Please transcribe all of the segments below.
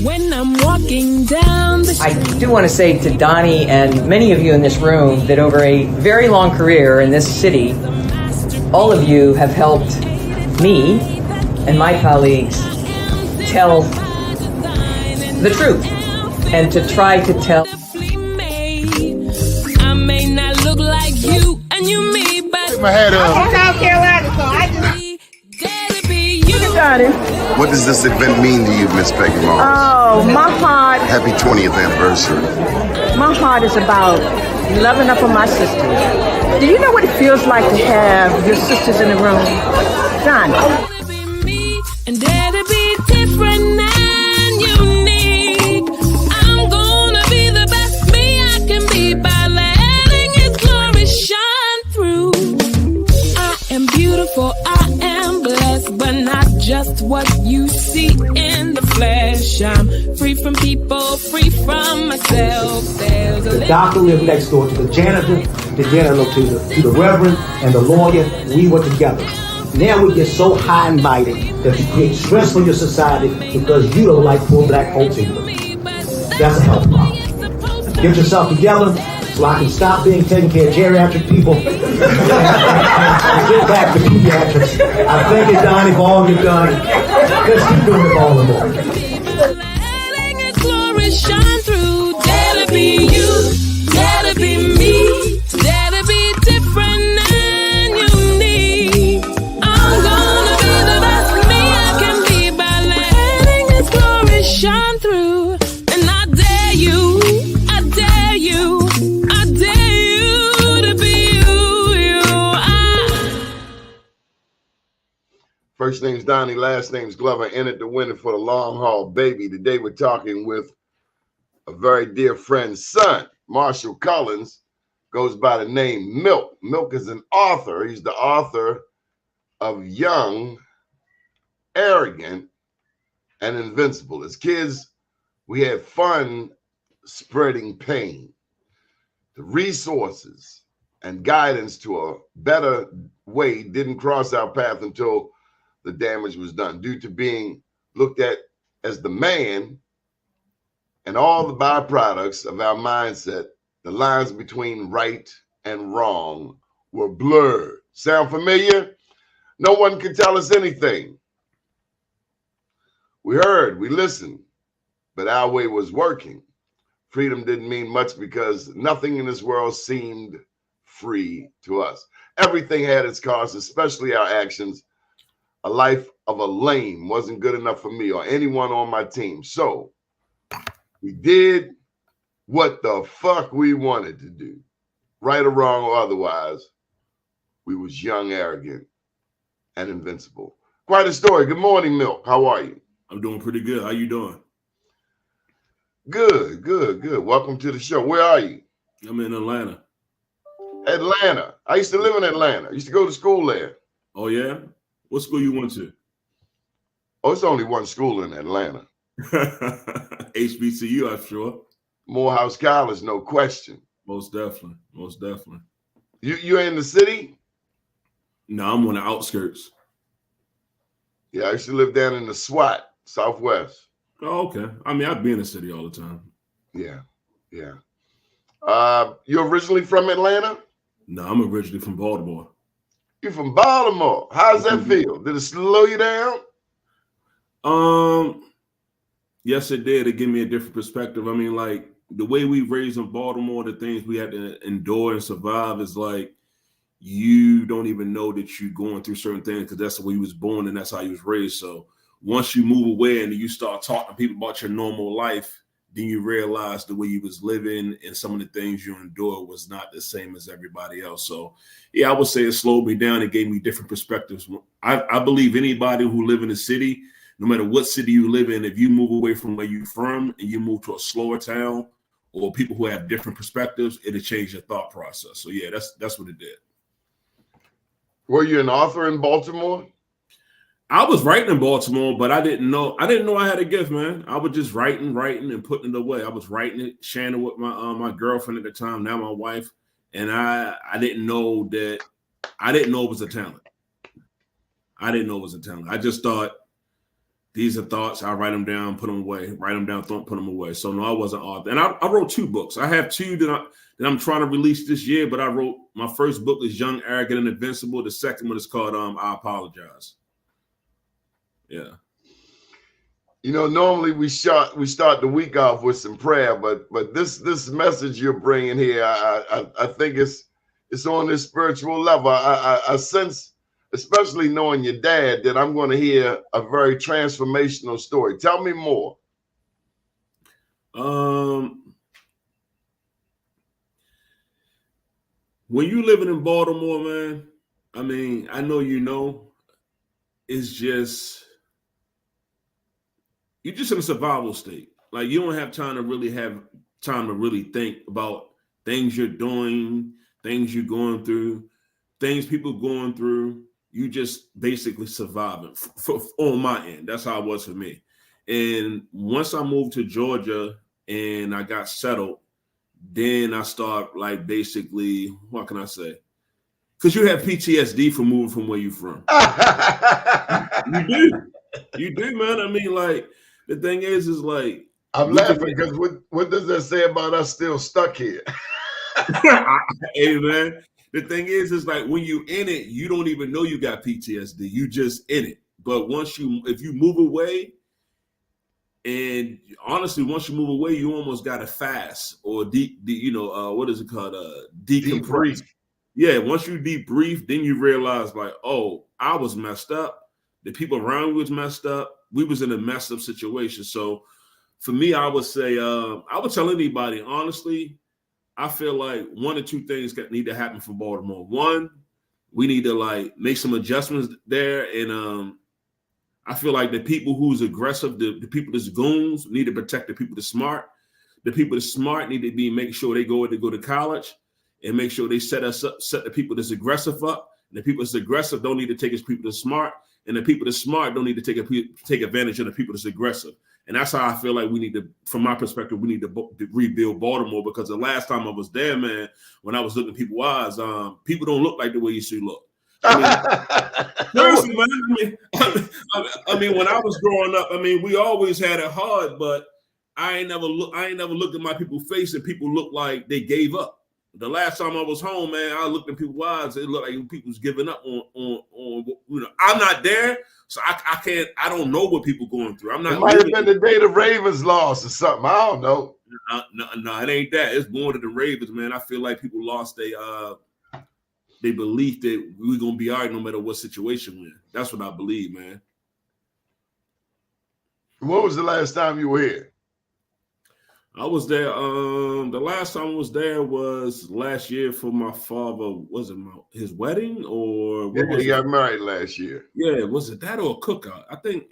When I'm walking down the street. I do want to say to Doni and many of you in this room that over a very long career in this city, all of you have helped me and my colleagues tell the truth and to try to tell. I may not look like you and you me, but Take my hat off. I'm South Carolina, so I just. What does this event mean to you, Miss Peggy Morris? Oh, my heart. Happy 20th anniversary. My heart is about loving up on my sisters. Do you know what it feels like to have your sisters in the room? Done. And dare to be different and unique. I'm gonna be the best me I can be by letting His glory shine through. I am beautiful, I am blessed, but not just what you see in the flesh. I'm free from people, free from myself. There's The doctor lived next door to the janitor, to the reverend, and the lawyer. We were together. Now we get so high and mighty that you create stress for your society because you don't like poor black folks either. That's a health problem. Get yourself together so I can stop being taking care of geriatric people and get back to pediatrics. I thank you, Doni, for all you've done. Let's keep doing it all the more. letting His glory shine through. Dare to be you, dare to be me, dare to be different and unique. I'm gonna be the best me I can be by letting His glory shine through. And I dare you, I dare you, I dare you to be you. First name's Doni, last name's Glover. Entered the winner for the long haul, baby. Today we're talking with a very dear friend's son, Marshall Cullins, goes by the name Milk. Milk is an author. He's the author of Young, Arrogant, and Invincible. As kids, we had fun spreading pain. The resources and guidance to a better way didn't cross our path until the damage was done, due to being looked at as the man and all the byproducts of our mindset. The lines between right and wrong were blurred. Sound familiar? No one could tell us anything. We heard, we listened, but our way was working. Freedom didn't mean much because nothing in this world seemed free to us. Everything had its cost, especially our actions. A life of a lame wasn't good enough for me or anyone on my team. So we did what the fuck we wanted to do, right or wrong or otherwise. We was young, arrogant, and invincible. Quite a story. Good morning, Milk. How are you? I'm doing pretty good. How you doing? Good, good, good. Welcome to the show. Where are you? I'm in Atlanta. Atlanta. I used to live in Atlanta. I used to go to school there. Oh, yeah? What school you went to? Oh, it's only one school in Atlanta. HBCU, I'm sure. Morehouse College, no question. Most definitely. Most definitely. You're in the city? No, I'm on the outskirts. Yeah, I used to live down in the SWAT, Southwest. Oh, okay. I mean, I'd be in the city all the time. Yeah, yeah. You're originally from Atlanta? No, I'm originally from Baltimore. You're from Baltimore. How does that feel? Did it slow you down? Yes, it did. It gave me a different perspective. I mean, like the way we raised in Baltimore, the things we had to endure and survive is like you don't even know that you're going through certain things because that's the way you was born and that's how you was raised. So once you move away and you start talking to people about your normal life, then you realize the way you was living and some of the things you endured was not the same as everybody else. So yeah, I would say it slowed me down. It gave me different perspectives. I believe anybody who live in a city, no matter what city you live in, if you move away from where you're from and you move to a slower town or people who have different perspectives, it'll change your thought process. So yeah, that's what it did. Were you an author in Baltimore? I was writing in Baltimore, but I didn't know I had a gift, man. I was just writing and putting it away. I was writing it, sharing it with my girlfriend at the time, now my wife, and I didn't know it was a talent. I didn't know it was a talent. I just thought these are thoughts. I write them down, put them away. Write them down, put them away. So no, I wasn't author. And I wrote 2 books. I have 2 that I'm trying to release this year. But I wrote my first book is Young, Arrogant, and Invincible. The second one is called I Apologize. Yeah. You know, normally we start the week off with some prayer, but this message you're bringing here, I think it's on this spiritual level. I sense, especially knowing your dad, that I'm going to hear a very transformational story. Tell me more. When you living in Baltimore, man, I mean, I know it's just you're just in a survival state. Like you don't have time to really think about things you're doing, things you're going through, things people going through. You just basically surviving on my end. That's how it was for me. And once I moved to Georgia and I got settled, then I start like basically, what can I say? Because you have PTSD from moving from where you're from. You do, man. I mean, like, the thing is like I'm laughing because what does that say about us still stuck here? Hey, man. The thing is like when you in it, you don't even know you got PTSD. You just in it. But if you move away, and honestly, once you move away, you almost got to fast or what is it called? Decompress. Yeah, once you debrief, then you realize like, oh, I was messed up. The people around me was messed up. We was in a messed up situation. So for me, I would say, I would tell anybody, honestly, I feel like 1 or 2 things need to happen for Baltimore. One, we need to like make some adjustments there. And I feel like the people who's aggressive, the people that's goons, need to protect the people that's smart. The people that's smart need to be making sure they go to college and make sure they set the people that's aggressive up. And the people that's aggressive don't need to take as people that's smart. And the people that's smart don't need to take advantage of the people that's aggressive. And that's how I feel like we need to, from my perspective, we need to rebuild Baltimore, because the last time I was there, man, when I was looking at people's eyes, people don't look like the way you should look. Seriously, man. I mean, when I was growing up, I mean, we always had it hard, but I ain't never looked at my people's face and people looked like they gave up. The last time I was home, man, I looked in people's eyes. It looked like people was giving up on. I'm not there, so I don't know what people going through. I'm not. It might have been the day the Ravens lost or something. I don't know. No, it ain't that. It's more than the Ravens, man. I feel like people lost they believe that we're gonna be all right no matter what situation we're in. That's what I believe, man. When was the last time you were here? I was there. The last time I was there was last year for my father. Was it his wedding or what? He got married last year. Yeah, was it that or a cookout? I think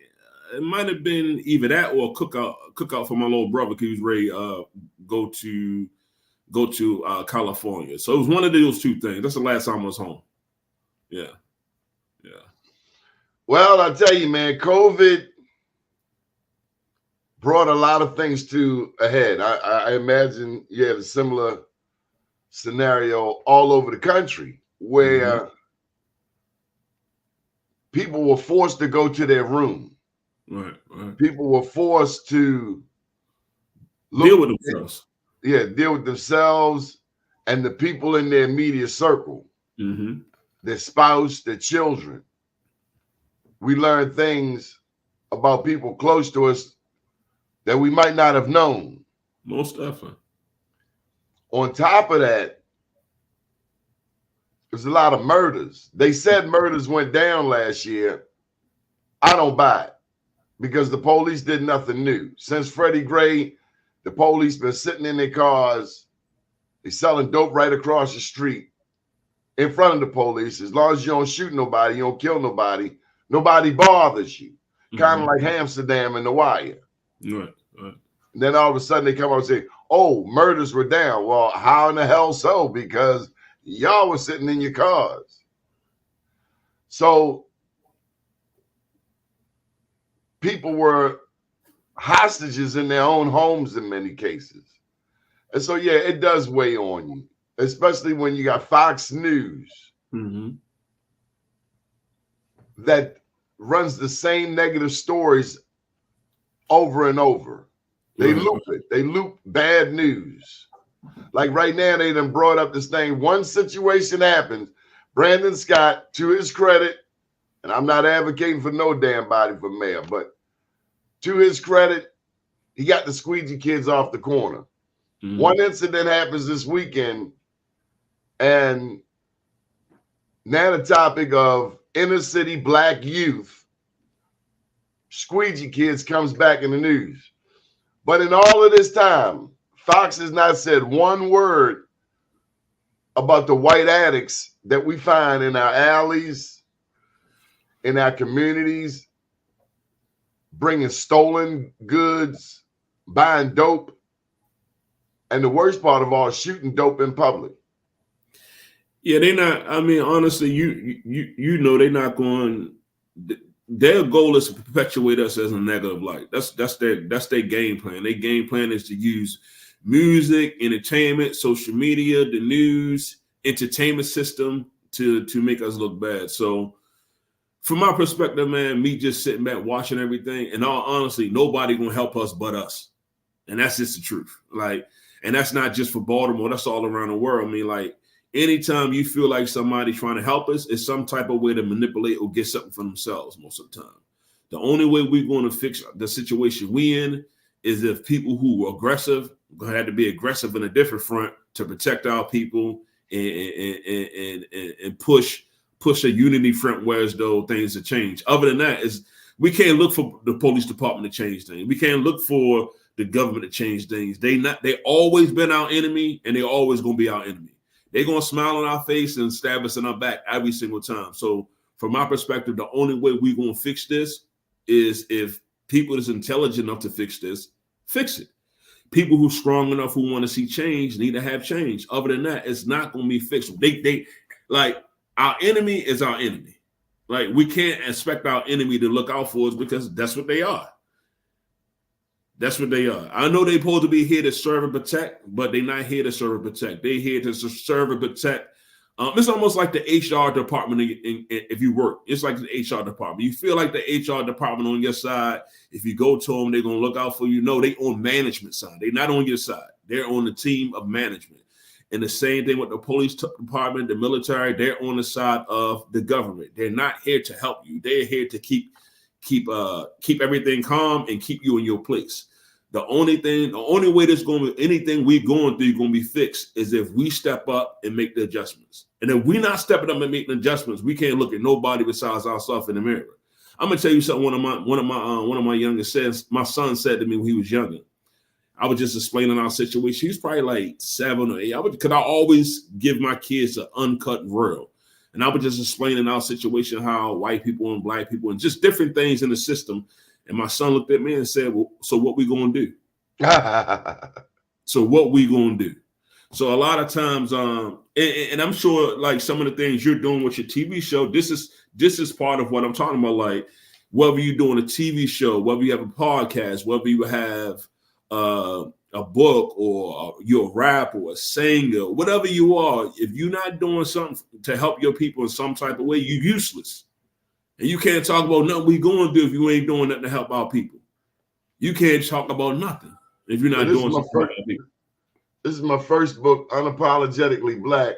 it might have been either that or a cookout for my little brother, because he was ready to go to California. So it was one of those 2 things. That's the last time I was home. Yeah. Well, I tell you, man, COVID brought a lot of things to a head. I imagine you had a similar scenario all over the country where people were forced to go to their room. Right. People were forced to deal with themselves. Deal with themselves and the people in their immediate circle, their spouse, their children. We learned things about people close to us that we might not have known. Most definitely. On top of that, there's a lot of murders. They said murders went down last year. I don't buy it, because the police did nothing new. Since Freddie Gray, the police been sitting in their cars. They selling dope right across the street in front of the police. As long as you don't shoot nobody, you don't kill nobody, nobody bothers you. Kind of like Amsterdam and The Wire. Right. And then all of a sudden they come out and say, oh, murders were down. Well, how in the hell so? Because y'all were sitting in your cars. So people were hostages in their own homes in many cases. And so, yeah, it does weigh on you, especially when you got Fox News that runs the same negative stories over and over. They loop it. They loop bad news. Like right now, they done brought up this thing. One situation happens. Brandon Scott, to his credit, and I'm not advocating for no damn body for mayor, but to his credit, he got the squeegee kids off the corner. One incident happens this weekend, and now the topic of inner city black youth, squeegee kids, comes back in the news. But in all of this time, Fox has not said one word about the white addicts that we find in our alleys, in our communities, bringing stolen goods, buying dope, and the worst part of all, shooting dope in public. Yeah, they're not. I mean, honestly, you know, they're not going. Their goal is to perpetuate us as a negative light. That's their game plan. Their game plan is to use music, entertainment, social media, the news, entertainment system to make us look bad. So, from my perspective, man, me just sitting back watching everything, and all honestly, nobody gonna help us but us, and that's just the truth. Like, and that's not just for Baltimore. That's all around the world. I mean, like, anytime you feel like somebody trying to help us, it's some type of way to manipulate or get something for themselves most of the time. The only way we're going to fix the situation we in is if people who were aggressive had to be aggressive in a different front to protect our people and push a unity front where as though things have changed. Other than that, is we can't look for the police department to change things. We can't look for the government to change things. They always been our enemy, and they always going to be our enemy. They're going to smile on our face and stab us in our back every single time. So from my perspective, the only way we're going to fix this is if people that's intelligent enough to fix this, fix it. People who strong enough who want to see change need to have change. Other than that, it's not going to be fixed. They like, our enemy is our enemy. Like, we can't expect our enemy to look out for us because that's what they are. That's what they are. I know they're supposed to be here to serve and protect, but they're not here to serve and protect. They're here to serve and protect. It's almost like the HR department if you work. It's like the HR department. You feel like the HR department on your side. If you go to them, they're going to look out for you. No, they on management side. They're not on your side. They're on the team of management. And the same thing with the police department, the military, they're on the side of the government. They're not here to help you. They're here to keep everything calm and keep you in your place. The only way there's going to be anything we're going through going to be fixed is if we step up and make the adjustments. And if we're not stepping up and making adjustments, we can't look at nobody besides ourselves in the mirror. I'm gonna tell you something. One of my youngest says, my son said to me when he was younger. I was just explaining our situation. He was probably like 7 or 8. Because I always give my kids an uncut real. And I was just explaining our situation, how white people and black people and just different things in the system. And my son looked at me and said, well, so what we going to do? So what we going to do? So a lot of times, and I'm sure like some of the things you're doing with your TV show, this is part of what I'm talking about. Like whether you're doing a TV show, whether you have a podcast, whether you have a book or you're a rapper or a singer, whatever you are, if you're not doing something to help your people in some type of way, you're useless. And you can't talk about nothing we going to do if you ain't doing nothing to help our people. You can't talk about nothing if you're not doing something for our people. This is my first book, Unapologetically Black.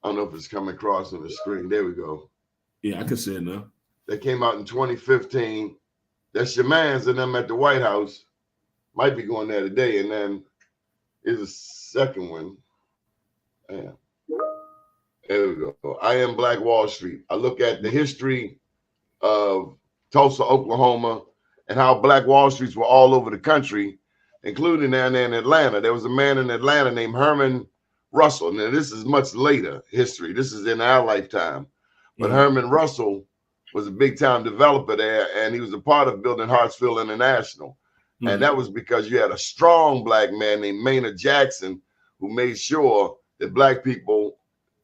I don't know if it's coming across on the screen. There we go. Yeah, I can see it now. That came out in 2015. That's your man's and them at the White House. Might be going there today. And then here's a second one. Yeah. There we go. I Am Black Wall Street. I look at the history of Tulsa, Oklahoma, and how Black Wall Streets were all over the country, including down there in Atlanta. There was a man in Atlanta named Herman Russell. Now, this is much later history. This is in our lifetime. But Herman Russell was a big-time developer there, and he was a part of building Hartsfield International. And that was because you had a strong black man named Maynard Jackson who made sure that black people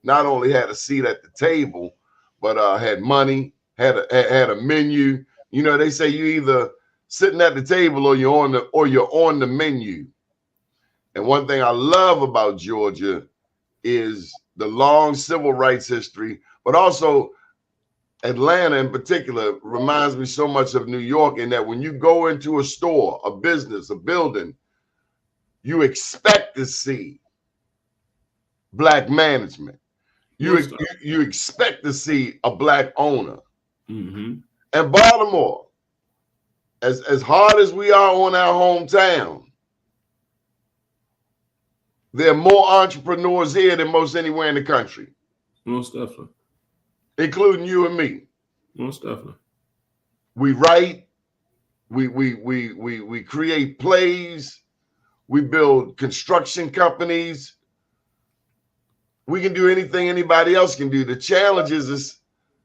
not only had a seat at the table, but had money, had a menu. You know, they say you either sitting at the table or you're on the menu. And one thing I love about Georgia is the long civil rights history, but also Atlanta in particular reminds me so much of New York in that when you go into a store, a business, a building, you expect to see Black management. You expect to see a Black owner. Mm-hmm. And Baltimore, as hard as we are on our hometown, there are more entrepreneurs here than most anywhere in the country. Most definitely. Including you and me. Most definitely. We write, we create plays, we build construction companies. We can do anything anybody else can do. The challenge is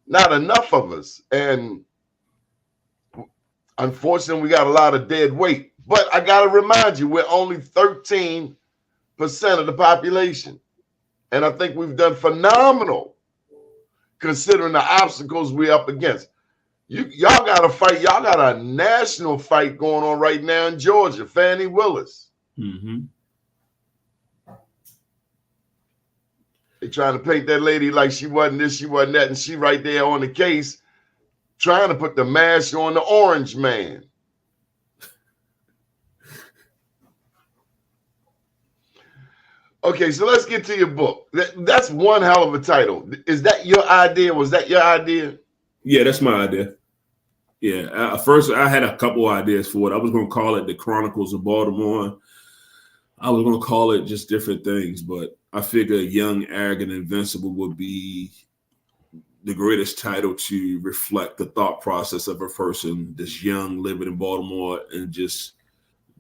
not enough of us. And unfortunately, we got a lot of dead weight. But I got to remind you, we're only 13% of the population. And I think we've done phenomenal considering the obstacles we're up against. Y'all got to fight. Y'all got a national fight going on right now in Georgia. Fannie Willis. Mm-hmm. They trying to paint that lady like she wasn't this, she wasn't that, and she right there on the case trying to put the mask on the orange man. Okay, so let's get to your book. That's one hell of a title. Is that your idea? Was that your idea? Yeah, that's my idea. Yeah, first I had a couple ideas for it. I was going to call it The Chronicles of Baltimore. I was going to call it just different things, but I figure Young, Arrogant, Invincible would be the greatest title to reflect the thought process of a person that's young, living in Baltimore, and just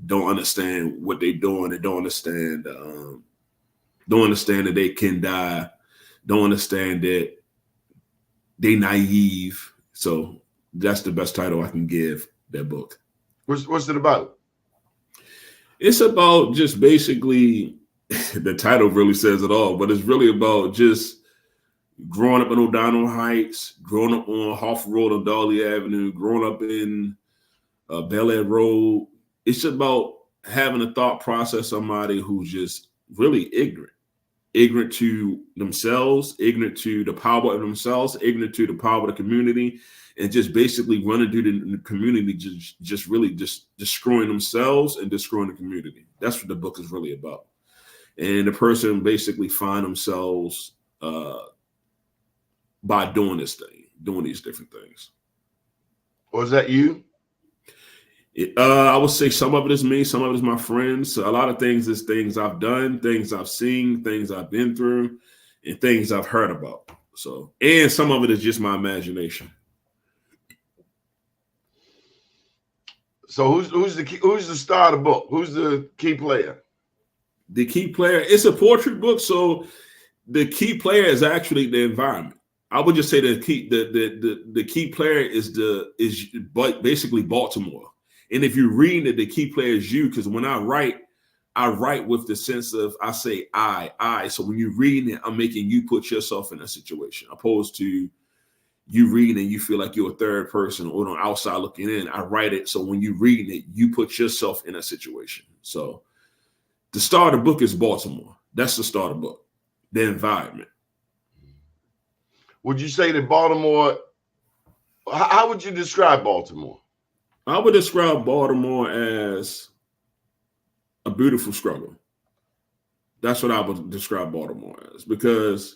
don't understand what they're doing. They don't understand that they can die. Don't understand that they naive. So that's the best title I can give that book. What's it about? It's about just basically, the title really says it all, but it's really about just growing up in O'Donnell Heights, growing up on Harford Road and Darley Avenue, growing up in Bel Air Road. It's about having a thought process, somebody who's just really ignorant to themselves, ignorant to the power of themselves, ignorant to the power of the community, and just basically running through the community, just really destroying themselves and destroying the community. That's what the book is really about. And the person basically find themselves by doing this thing, doing these different things. Was that you? I would say some of it is me, some of it is my friends. So a lot of things is things I've done, things I've seen, things I've been through, and things I've heard about. So, and some of it is just my imagination. So who's the star of the book? Who's the key player? The key player, it's a portrait book, so the key player is actually the environment. I would just say the key player is basically Baltimore. And if you read it, the key player is you, because when I write with the sense of, I say I. So when you're reading it, I'm making you put yourself in a situation, opposed to you reading and you feel like you're a third person or on outside looking in. I write it so when you're reading it, you put yourself in a situation. So the start of the book is Baltimore. That's the start of the book, the environment. Would you say that Baltimore, how would you describe Baltimore? I would describe Baltimore as a beautiful struggle. That's what I would describe Baltimore as, because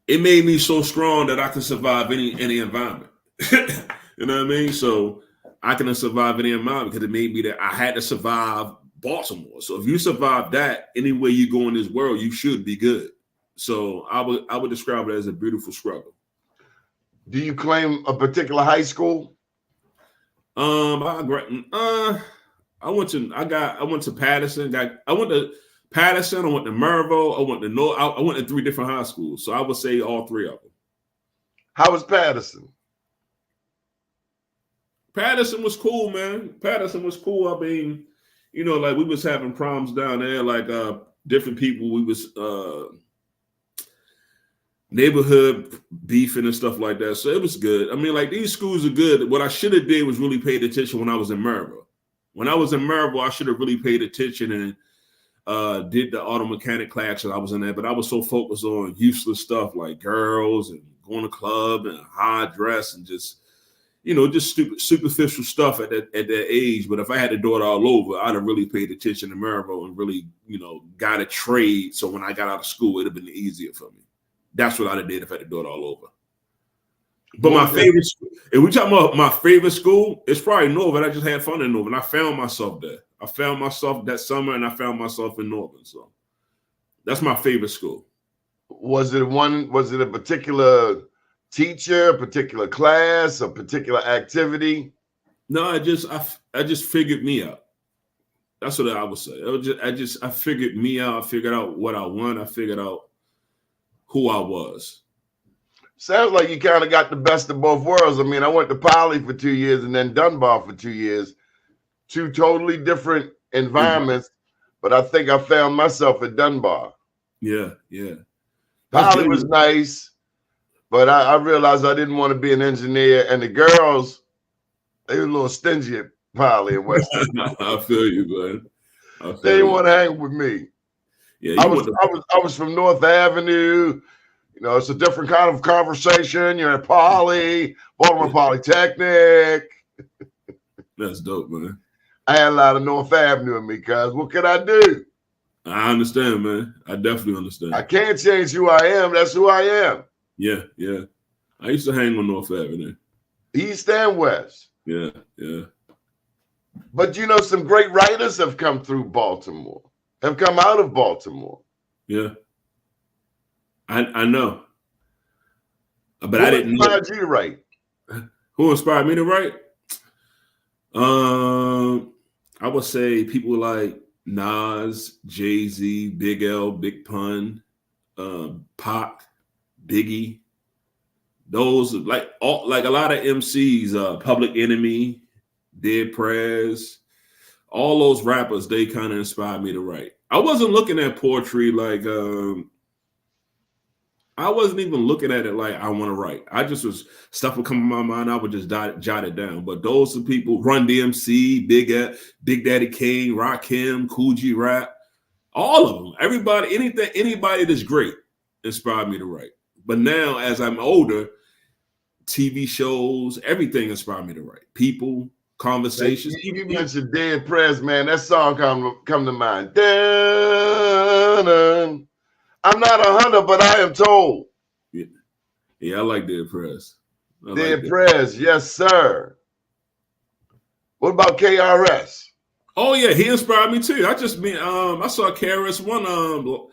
it made me so strong that I can survive any environment. You know what I mean? So I can survive any environment because it made me that I had to survive Baltimore. So if you survive that, anywhere you go in this world, you should be good. So I would describe it as a beautiful struggle. Do you claim a particular high school? I went to Patterson. I went to Patterson. I went to Maryville. I went to North. I went to 3 different high schools. So I would say all 3 of them. How was Patterson? Patterson was cool, man. Patterson was cool. I mean, you know, like we was having problems down there, like different people. We was neighborhood beefing and stuff like that. So it was good. I mean, like these schools are good. What I should have did was really paid attention when I was in Maryville. When I was in Maryville, I should have really paid attention and did the auto mechanic class, and I was in there, but I was so focused on useless stuff like girls and going to club and high dress and just, just stupid, superficial stuff at that age. But if I had to do it all over, I'd have really paid attention to Maribel and really, got a trade. So when I got out of school, it'd have been easier for me. That's what I'd have did if I had to do it all over. But my favorite, if we talking about my favorite school, it's probably Northern. I just had fun in Northern. I found myself there. I found myself that summer, and I found myself in Northern. So that's my favorite school. Was it a particular teacher, a particular class, a particular activity? No, I just figured me out. That's what I would say. I figured me out. I figured out what I want. I figured out who I was. Sounds like you kind of got the best of both worlds. I mean, I went to Poly for 2 years and then Dunbar for 2 years. Two totally different environments, but I think I found myself at Dunbar. Yeah. Poly was nice, but I realized I didn't want to be an engineer. And the girls, they were a little stingy at Poly and West. I feel you, man. They didn't want to hang with me. Yeah, I was from North Avenue. It's a different kind of conversation. You're at Poly, Baltimore Polytechnic. That's dope, man. I had a lot of North Avenue in me, cuz what could I do? I understand, man. I definitely understand. I can't change who I am. That's who I am. Yeah. I used to hang on North Avenue. East and West. Yeah. But some great writers have come through Baltimore, have come out of Baltimore. Yeah. I know. But Who I didn't know. Who inspired you to write? Who inspired me to write? I would say people like Nas, Jay-Z, Big L, Big Pun, Pac, Biggie. Those like a lot of MCs, Public Enemy, Dead Prez, all those rappers, they kind of inspired me to write. I wasn't looking at poetry like I wasn't even looking at it like I want to write. I just was stuff would come in my mind. I would just jot it down. But those are people: Run DMC, Big Daddy Kane, Rakim, Cool G Rap, all of them. Everybody, anybody that's great inspired me to write. But now, as I'm older, TV shows, everything inspired me to write. People, conversations. You mentioned Dead Prez, man. That song come to mind. Dun-dun. I'm not 100, but I am told. Yeah, I like Dead Prez. Dead Prez, yes, sir. What about KRS? Oh yeah, he inspired me too. I saw KRS-One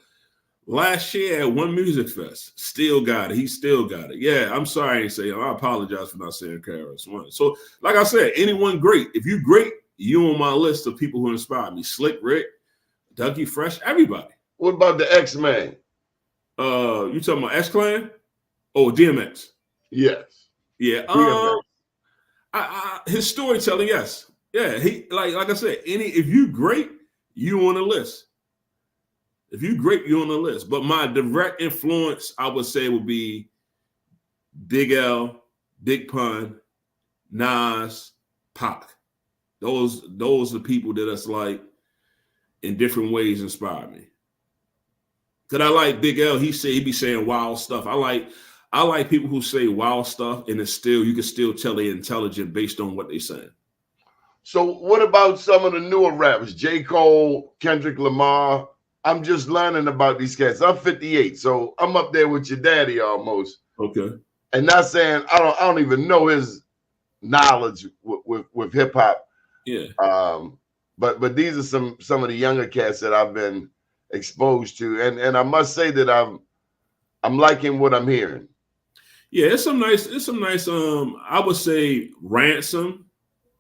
last year at One Music Fest. Still got it. He still got it. Yeah, I'm sorry I ain't saying. I apologize for not saying KRS-One. So, like I said, anyone great. If you great, you on my list of people who inspired me. Slick Rick, Dougie Fresh, everybody. What about the X-Man? You talking about X-Clan? Oh, DMX. Yes. Yeah. His storytelling, yes. Yeah, he like I said, if you great, you on the list. If you great, you on the list. But my direct influence, I would say, would be Big L, Big Pun, Nas, Pac. Those are people that us like in different ways inspire me. Cause I like Big L. He be saying wild stuff. I like people who say wild stuff, and you can still tell they're intelligent based on what they're saying. So what about some of the newer rappers? J. Cole, Kendrick Lamar. I'm just learning about these cats. I'm 58, so I'm up there with your daddy almost. Okay. And not saying I don't even know his knowledge with hip hop. Yeah. But these are some of the younger cats that I've been exposed to, and I must say that I'm liking what I'm hearing. Yeah, it's some nice. I would say Ransom.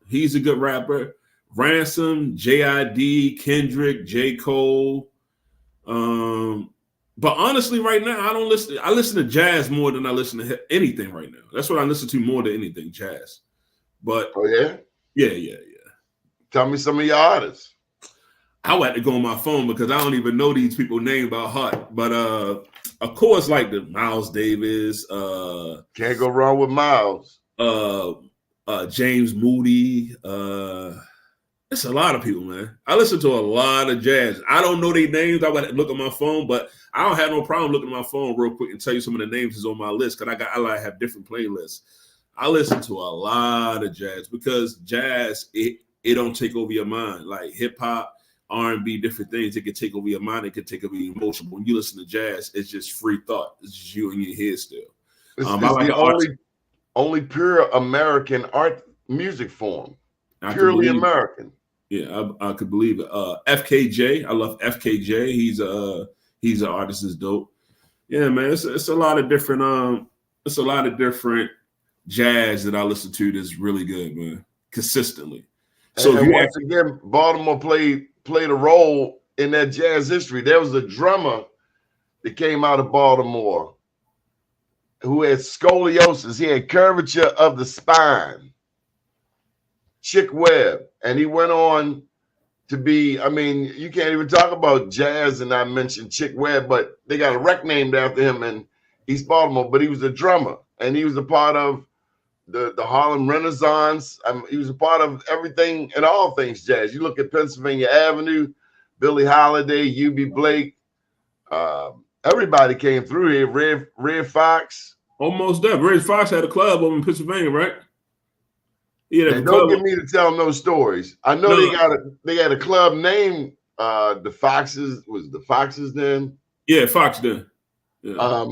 He's a good rapper. Ransom, JID, Kendrick, J. Cole. But honestly, right now I don't listen. I listen to jazz more than I listen to anything right now. That's what I listen to more than anything, jazz. But oh yeah, yeah. Tell me some of your artists. I would have to go on my phone because I don't even know these people's name by heart. But of course, like the Miles Davis. Can't go wrong with Miles. James Moody. It's a lot of people, man. I listen to a lot of jazz. I don't know their names. I would look at my phone, but I don't have no problem looking at my phone real quick and tell you some of the names that's on my list because I like have different playlists. I listen to a lot of jazz because jazz it don't take over your mind like hip hop, R&B, different things. It can take over your mind. It can take over your emotion. When you listen to jazz, it's just free thought. It's just you in your head still. It's I like the only pure American art music form. Purely American. Yeah, I could believe it. FKJ, I love FKJ. He's an artist, is dope. Yeah, man, it's a lot of different jazz that I listen to that's really good, man, consistently. So and once again, Baltimore played a role in that jazz history. There was a drummer that came out of Baltimore who had scoliosis. He had curvature of the spine. Chick Webb, and he went on to be, I mean, you can't even talk about jazz and not mention Chick Webb, but they got a wreck named after him in East Baltimore, but he was a drummer, and he was a part of the Harlem Renaissance. He was a part of everything and all things jazz. You look at Pennsylvania Avenue, Billie Holiday, U.B. Blake, everybody came through here, Red Fox. Almost there. Red Fox had a club over in Pennsylvania, right? Yeah, don't get me to tell them those stories. I know they had a club named the Foxes. Was the Foxes then? Yeah, Fox then. Yeah.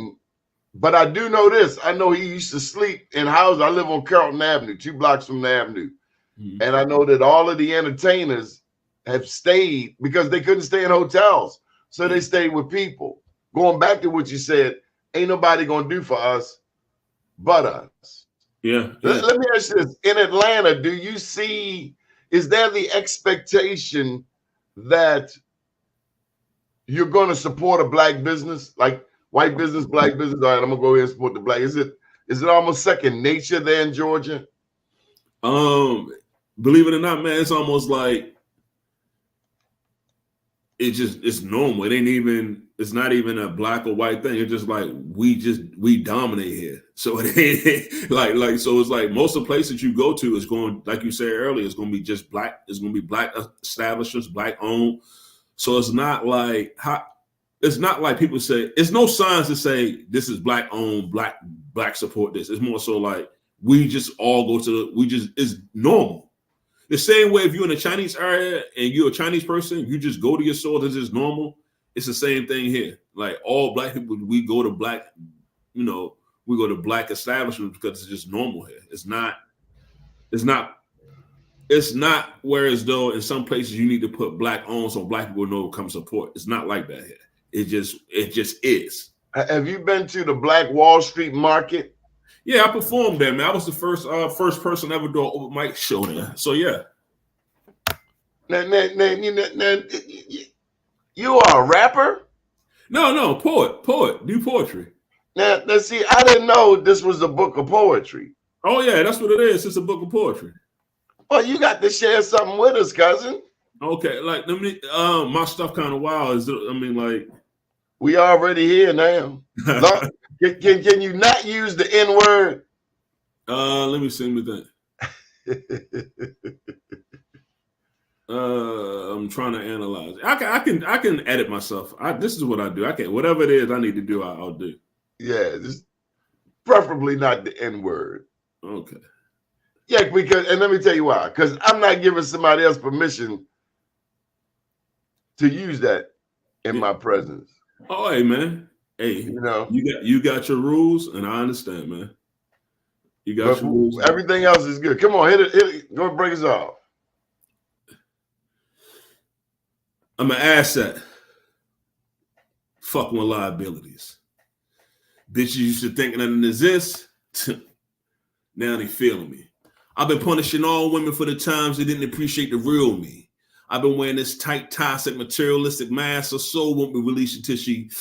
But I do know this. I know he used to sleep in houses. I live on Carlton Avenue, 2 blocks from the avenue. Mm-hmm. And I know that all of the entertainers have stayed because they couldn't stay in hotels. So they stayed with people. Going back to what you said, ain't nobody going to do for us but us. Yeah. Let me ask you this. In Atlanta, do you see, is there the expectation that you're going to support a black business, like white business, black business? All right, I'm going to go ahead and support the black. Is it almost second nature there in Georgia? Believe it or not, man, it's almost like it's normal. It's not even a black or white thing. It's just like we dominate here. So it ain't so it's like most of the places you go to is going, like you said earlier, it's going to be just black. It's going to be black establishments, black owned. So it's not like people say, it's no signs to say this is black owned, black support this. It's more so like we just all go to it's normal. The same way if you're in a Chinese area and you're a Chinese person, you just go to your store, this is normal. It's the same thing here. Like all black people, we go to black, we go to black establishments because it's just normal here. It's not whereas though in some places you need to put black on so black people know to come support. It's not like that here. It just is. Have you been to the Black Wall Street Market? Yeah, I performed there, man. I was the first person ever do an open mic show there. So yeah. Now, you are a rapper? No, poet. Do poetry. Now, see, I didn't know this was a book of poetry. Oh yeah, that's what it is. It's a book of poetry. Well, you got to share something with us, cousin. Okay, like let me. My stuff kind of wild. We already here now. Can you not use the N word? Let me see what that. I'm trying to analyze. I can edit myself. This is what I do. I can whatever it is I need to do. I'll do. Yeah, just preferably not the N word. Okay. Yeah, and let me tell you why. Because I'm not giving somebody else permission to use that in my presence. Oh, hey, man. Hey, you got your rules, and I understand, man. You got your rules. Everything else is good. Come on, hit it. Go break us off. I'm an asset. Fucking with liabilities. Bitches used to think nothing exists. Now they feeling me. I've been punishing all women for the times they didn't appreciate the real me. I've been wearing this tight, toxic, materialistic mask. Her soul won't be released until she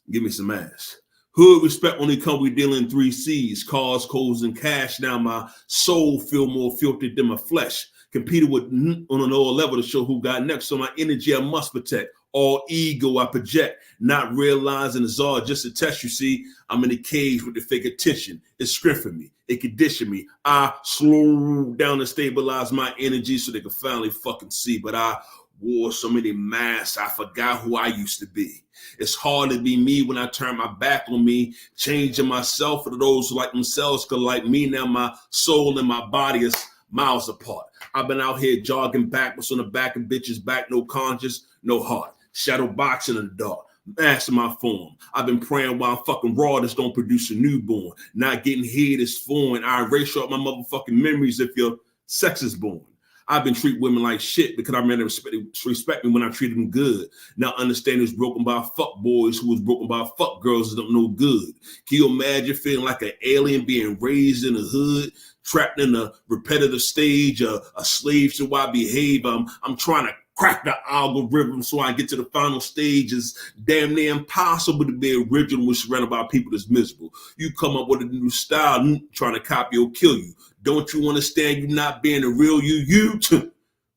give me some ass. Hood respect only come we deal in 3 C's. Cars, codes, and cash. Now my soul feel more filthy than my flesh. competed with on an lower level to show who got next. So my energy I must protect. All ego I project, not realizing it's all just a test. You see, I'm in a cage with the fake attention. It's strengthening me. It conditioned me. I slow down and stabilize my energy so they can finally fucking see. But I wore so many masks, I forgot who I used to be. It's hard to be me when I turn my back on me, changing myself for those who like themselves, because like me now, my soul and my body is miles apart. I've been out here jogging backwards on the back of bitches' back, no conscience, no heart. Shadow boxing in the dark, mask in my form. I've been praying while I'm fucking raw, this don't produce a newborn. Not getting head is foreign. I erase out my motherfucking memories if your sex is born. I've been treating women like shit because I remember respect me when I treated them good. Now understanding is broken by fuck boys who was broken by fuck girls that don't know good. Can you imagine feeling like an alien being raised in the hood, trapped in a repetitive stage, a slave to how I behave? I'm trying to crack the algorithm so I get to the final stage. It's damn near impossible to be original when surrounded by people that's miserable. You come up with a new style, trying to copy or kill you. Don't you understand you not being the real you?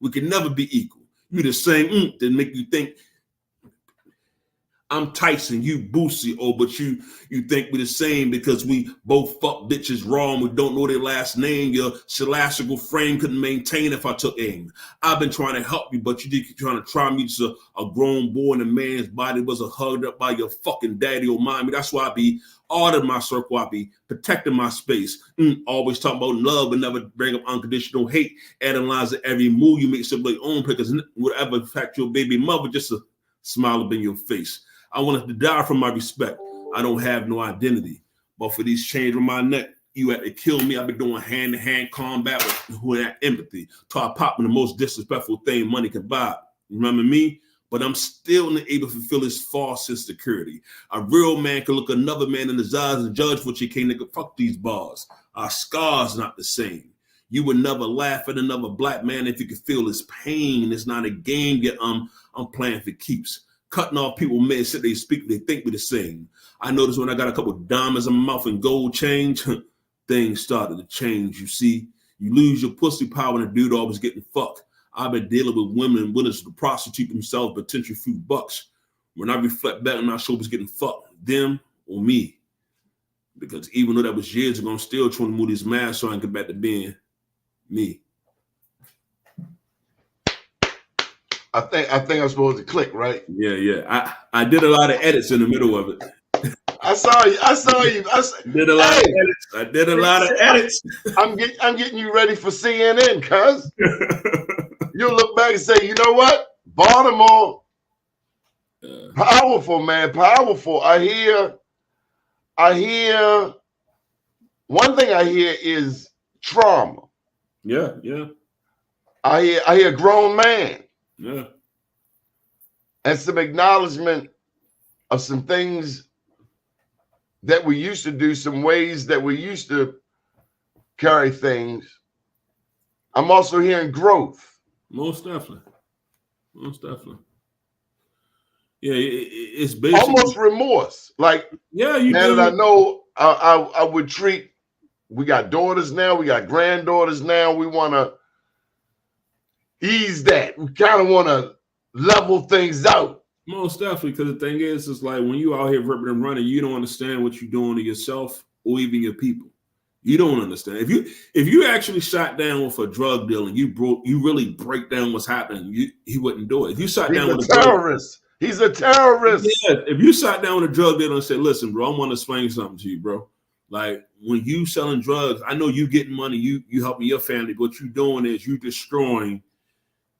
We can never be equal. You the same that make you think I'm Tyson, you Boosie, but you think we the same because we both fuck bitches wrong. We don't know their last name. Your celestial frame couldn't maintain if I took aim. I've been trying to help you, but you keep trying to try me. Just a grown boy in a man's body was hugged up by your fucking daddy or mommy. That's why I be out of my circle. I be protecting my space. Always talk about love but never bring up unconditional hate. Analyzing every move you make simply own because whatever affect your baby mother, just a smile up in your face. I wanted to die from my respect. I don't have no identity. But for these chains on my neck, you had to kill me. I've been doing hand-to-hand combat with who had empathy. Till I pop in the most disrespectful thing money can buy. Remember me? But I'm still not able to fulfill his false insecurity. A real man can look another man in his eyes and judge what you can't. Nigga, fuck these bars. Our scars not the same. You would never laugh at another black man if you could feel his pain. It's not a game yet I'm playing for keeps. Cutting off people, men said they speak, they think we the same. I noticed when I got a couple of diamonds in my mouth and gold change, things started to change. You see, you lose your pussy power and the dude always getting fucked. I've been dealing with women willing to prostitute themselves, potential few bucks. When I reflect back on my shoulders getting fucked, them or me. Because even though that was years ago, I'm still trying to move these masks so I can get back to being me. I think I'm supposed to click, right? Yeah. I did a lot of edits in the middle of it. I saw you. Did a lot of edits. I did a lot of edits. I'm getting you ready for CNN, cuz. You'll look back and say, you know what? Baltimore. Powerful, man. Powerful. I hear one thing I hear is trauma. Yeah. I hear grown man. Yeah. And some acknowledgement of some things that we used to do, some ways that we used to carry things. I'm also hearing growth. Most definitely. Yeah, it's basically almost remorse. Like, yeah, you now do. that I know I would treat, we got daughters now, we got granddaughters now, we want to ease that. We kind of want to level things out. Most definitely, because the thing is, it's like when you out here ripping and running, you don't understand what you're doing to yourself or even your people. You don't understand. If you actually shot down with a drug dealer and you really break down what's happening, he wouldn't do it. If you shot down with a terrorist, he's a terrorist. Yeah, if you sat down with a drug dealer and said, "Listen, bro, I want to explain something to you, bro. Like when you selling drugs, I know you getting money, you helping your family, but what you doing is you destroying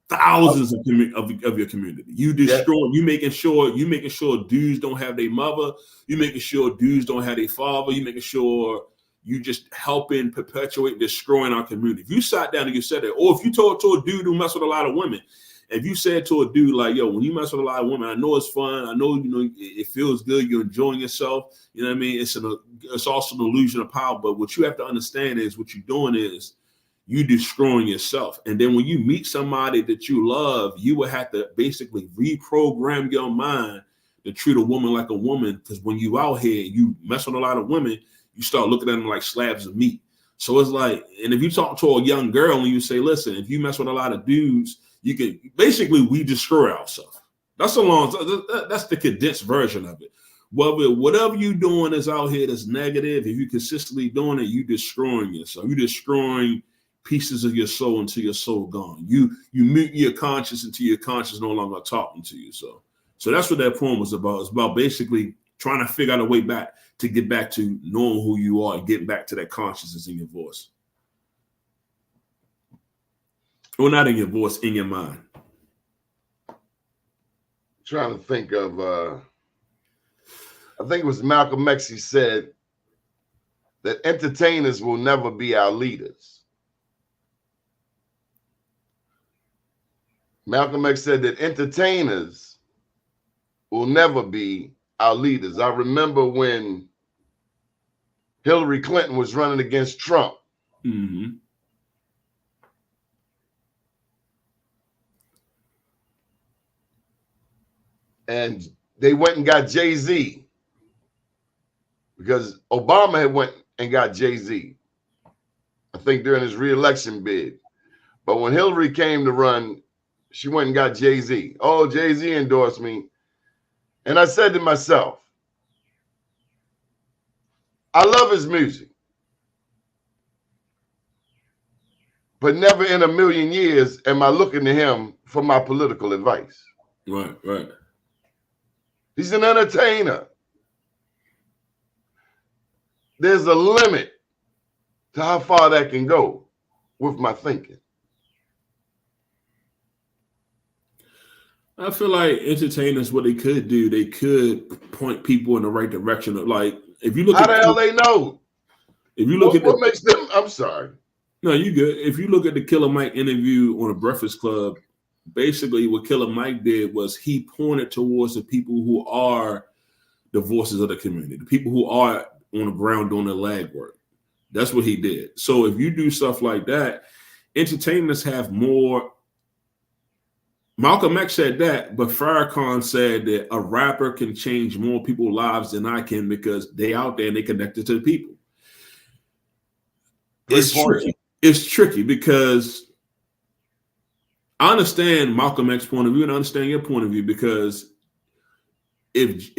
thousands of your community. You destroy. You making sure dudes don't have their mother. You making sure dudes don't have their father. You making sure you just helping perpetuate destroying our community. If you sat down and you said that, or if you told to a dude who mess with a lot of women, if you said to a dude like, "Yo, when you mess with a lot of women, I know it's fun. I know it feels good. You're enjoying yourself. You know what I mean? It's also an illusion of power. But what you have to understand is what you're doing is you destroying yourself. And then when you meet somebody that you love, you will have to basically reprogram your mind to treat a woman like a woman. Because when you out here, you mess with a lot of women, you start looking at them like slabs of meat. So it's like, and if you talk to a young girl and you say, listen, if you mess with a lot of dudes, you can basically, we destroy ourselves. That's that's the condensed version of it. Whatever you're doing is out here that's negative. If you consistently doing it, you destroying yourself. You destroying pieces of your soul until your soul gone. You mute your conscience until your conscience no longer talking to you. So that's what that poem was about. It's about basically trying to figure out a way back to get back to knowing who you are and getting back to that consciousness in your voice. Or not in your voice, in your mind. Trying to think of I think it was Malcolm X. He said that entertainers will never be our leaders. Malcolm X said that entertainers will never be our leaders. I remember when Hillary Clinton was running against Trump. Mm-hmm. And they went and got Jay-Z because Obama had went and got Jay-Z, I think during his re-election bid. But when Hillary came to run, she went and got Jay-Z. Oh, Jay-Z endorsed me. And I said to myself, I love his music, but never in a million years am I looking to him for my political advice. Right, right. He's an entertainer. There's a limit to how far that can go with my thinking. I feel like entertainers, what they could do, they could point people in the right direction. Of, like, if you look how the hell they know? If you look at what makes them, I'm sorry. No, you good. If you look at the Killer Mike interview on the Breakfast Club, basically what Killer Mike did was he pointed towards the people who are the voices of the community, the people who are on the ground doing the leg work. That's what he did. So if you do stuff like that, entertainers have more. Malcolm X said that, but Farrakhan said that a rapper can change more people's lives than I can because they out there and they connected to the people. It's tricky. It's tricky because I understand Malcolm X's point of view and I understand your point of view because if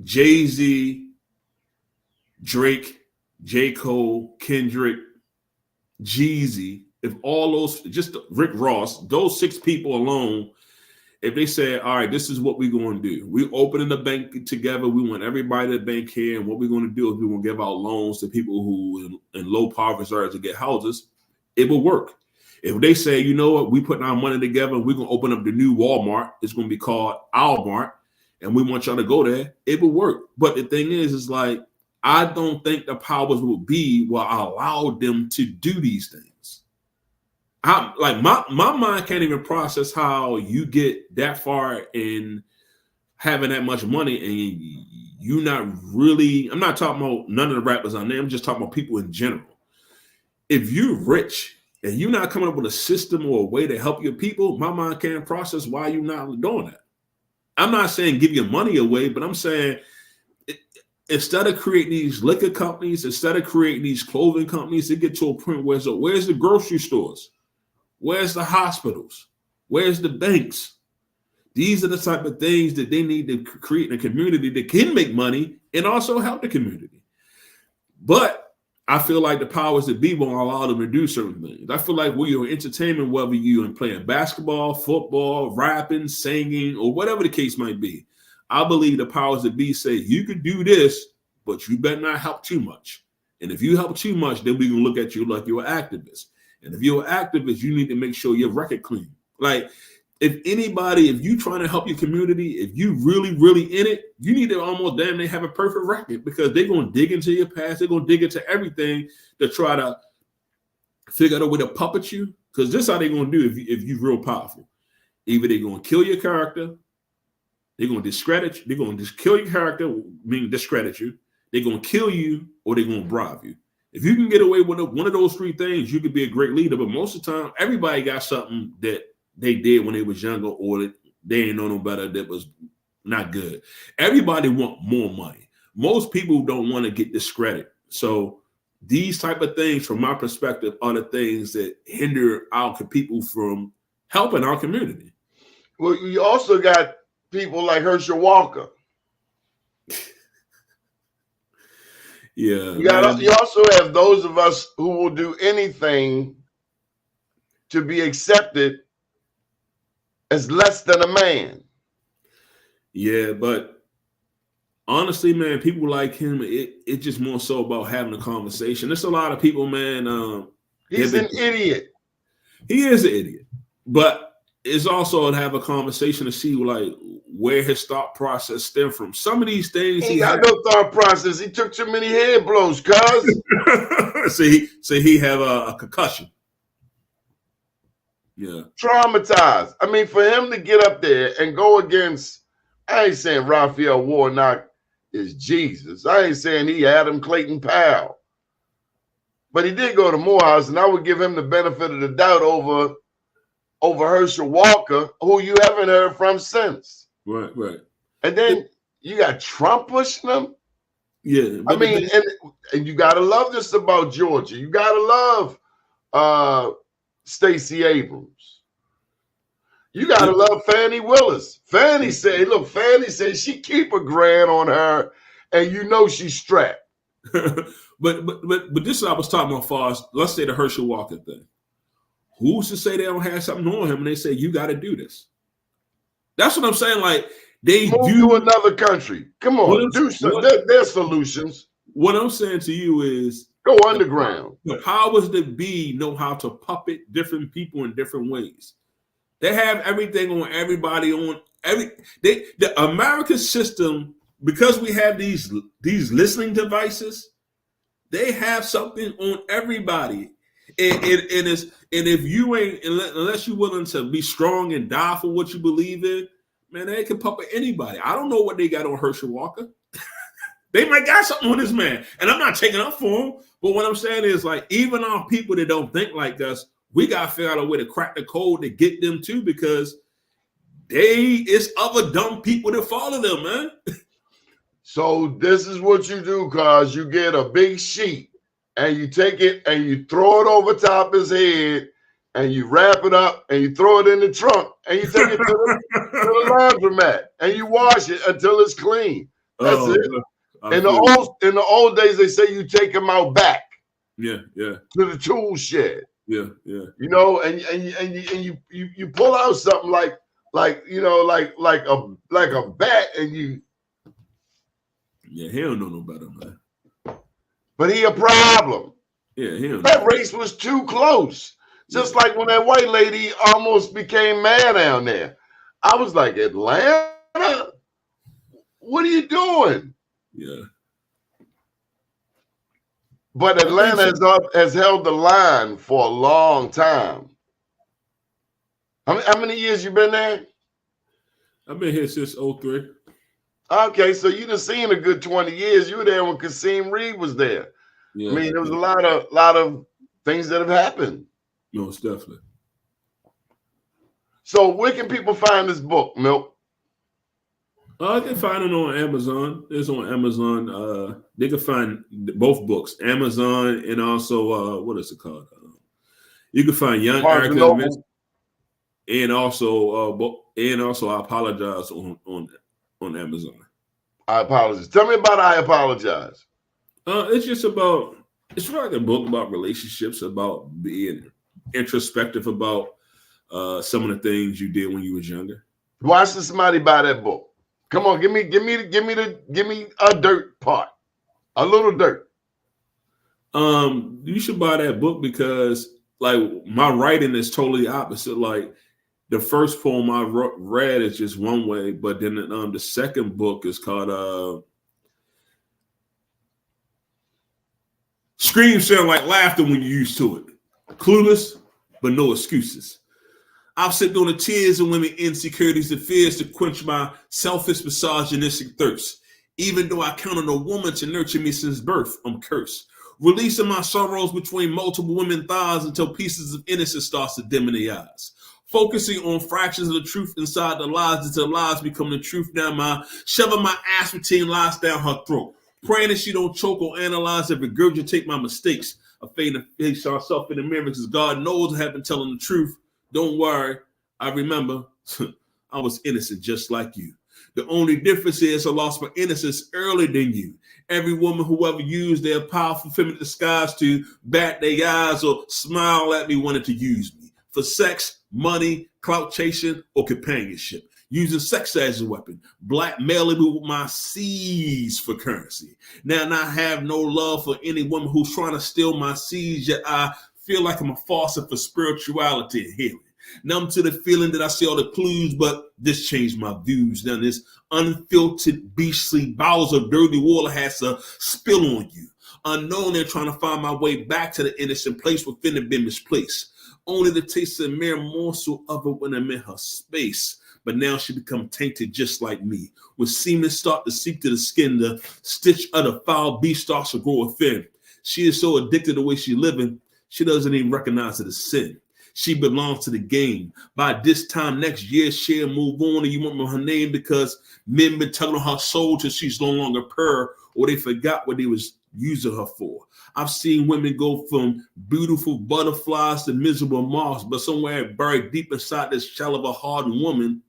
Jay-Z, Drake, J. Cole, Kendrick, Jeezy, if all those, just Rick Ross, those 6 people alone, if they say, all right, this is what we're going to do. We're opening the bank together. We want everybody to bank here. And what we're going to do is we're going to give out loans to people who in low poverty areas to get houses. It will work. If they say, you know what, we putting our money together, we're going to open up the new Walmart. It's going to be called Our Mart. And we want y'all to go there. It will work. But the thing is like, I don't think the powers will allow them to do these things. My mind can't even process how you get that far in having that much money and you not really. I'm not talking about none of the rappers on there. I'm just talking about people in general. If you're rich and you're not coming up with a system or a way to help your people, my mind can't process why you're not doing that. I'm not saying give your money away, but I'm saying instead of creating these liquor companies, instead of creating these clothing companies, they get to a point where's the grocery stores? Where's the hospitals? Where's the banks? These are the type of things that they need to create in a community that can make money and also help the community. But I feel like the powers that be won't allow them to do certain things. I feel like when you're in entertainment, whether you're playing basketball, football, rapping, singing, or whatever the case might be, I believe the powers that be say you could do this, but you better not help too much. And if you help too much, then we can look at you like you're an activist. And if you're an activist, you need to make sure your record clean. Like, if you trying to help your community, if you really, really in it, you need to almost damn near have a perfect record because they're going to dig into your past. They're going to dig into everything to try to figure out a way to puppet you. Because this is how they're going to do if you're real powerful. Either they're going to kill your character, they're going to discredit you, they're going to just kill your character, meaning discredit you, they're going to kill you, or they're going to bribe you. If you can get away with one of those 3 things, you could be a great leader. But most of the time, everybody got something that they did when they was younger or that they ain't know no better that was not good. Everybody want more money. Most people don't want to get discredited. So these type of things, from my perspective, are the things that hinder our people from helping our community. Well, you also got people like Herschel Walker. Yeah. You also have those of us who will do anything to be accepted as less than a man. Yeah, but honestly, man, people like him, it's just more so about having a conversation. There's a lot of people, man. He's an idiot. He is an idiot. But it's also to have a conversation to see like where his thought process stem from. Some of these things he got no thought process. He took too many head blows, cuz. so he have a concussion. Yeah. Traumatized. I mean, for him to get up there and go against, I ain't saying Raphael Warnock is Jesus. I ain't saying he Adam Clayton Powell. But he did go to Morehouse, and I would give him the benefit of the doubt over Herschel Walker, who you haven't heard from since. Right. And then you got Trump pushing him. Yeah. I mean, and you gotta love this about Georgia. You gotta love Stacey Abrams. You gotta love Fannie Willis. Fannie said she keep a grand on her, and you know she's strapped. but this is what I was talking about. Far as, let's say the Herschel Walker thing. Who's to say they don't have something on him and they say you got to do this? That's what I'm saying. Like they move do to another country. Come on, do something. There's solutions. What I'm saying to you is go underground. The powers that be know how to puppet different people in different ways. They have everything on everybody on the American system, because we have these listening devices. They have something on everybody. And if you ain't, unless you're willing to be strong and die for what you believe in, man, they can puppet anybody. I don't know what they got on Herschel Walker. They might got something on this man, and I'm not taking up for him. But what I'm saying is, like, even our people that don't think like us, we gotta figure out a way to crack the code to get them too, because it's other dumb people that follow them, man. So this is what you do, cause you get a big sheet. And you take it and you throw it over top his head and you wrap it up and you throw it in the trunk and you take it to the laundromat and you wash it until it's clean. That's it. In the old days, they say you take them out back. Yeah. To the tool shed. Yeah. You know, and you pull out something like a bat and you. Yeah, he don't know no better, man. But he a problem. Yeah, that race was too close. Just like when that white lady almost became mad down there. I was like, Atlanta? What are you doing? Yeah. But Atlanta has held the line for a long time. How many years you been there? I've been here since 2003. Okay, so you done seen a good 20 years. You were there when Kasim Reed was there. Yeah, I mean, there was a lot of things that have happened. Most definitely. So where can people find this book, Milk? They can find it on Amazon. It's on Amazon. They can find both books, Amazon and also what is it called? You can find Young Erica and also I Apologize on Amazon. I Apologize. Tell me about I Apologize. It's like a book about relationships, about being introspective about some of the things you did when you was younger. Why should somebody buy that book? Come on, give me a dirt part, a little dirt. You should buy that book because, like, my writing is totally opposite. Like, the first poem I read is just one way, but then the second book is called Screams Sound Like Laughter When You're Used to It. Clueless, but no excuses. I've sipped on the tears of women insecurities and fears to quench my selfish misogynistic thirst. Even though I count on a woman to nurture me since birth, I'm cursed. Releasing my sorrows between multiple women thighs until pieces of innocence starts to dim in the eyes. Focusing on fractions of the truth inside the lies until lies become the truth. Now shoving my ass routine lies down her throat. praying that she don't choke or analyze and regurgitate my mistakes. A faint to face ourselves in the mirror because God knows I have been telling the truth. Don't worry, I remember I was innocent just like you. The only difference is I lost my innocence earlier than you. Every woman who ever used their powerful feminine disguise to bat their eyes or smile at me wanted to use me for sex, money, clout chasing, or companionship. Using sex as a weapon, blackmailing me with my seeds for currency. Now I have no love for any woman who's trying to steal my seeds, yet I feel like I'm a faucet for spirituality and healing. Numb to the feeling that I see all the clues, but this changed my views. Now this unfiltered, beastly bowels of dirty water has to spill on you. Unknown, they're trying to find my way back to the innocent place within it been misplaced. Only to taste a mere morsel of it when I'm in her space. But now she become tainted just like me. When semen start to seep to the skin, the stitch of the foul beast starts to grow thin. She is so addicted to the way she's living, she doesn't even recognize it as sin. She belongs to the game. By this time next year, she'll move on and you remember her name because men been tugging on her soul till she's no longer purr or they forgot what they was using her for. I've seen women go from beautiful butterflies to miserable moths, but somewhere buried deep inside this shell of a hardened woman,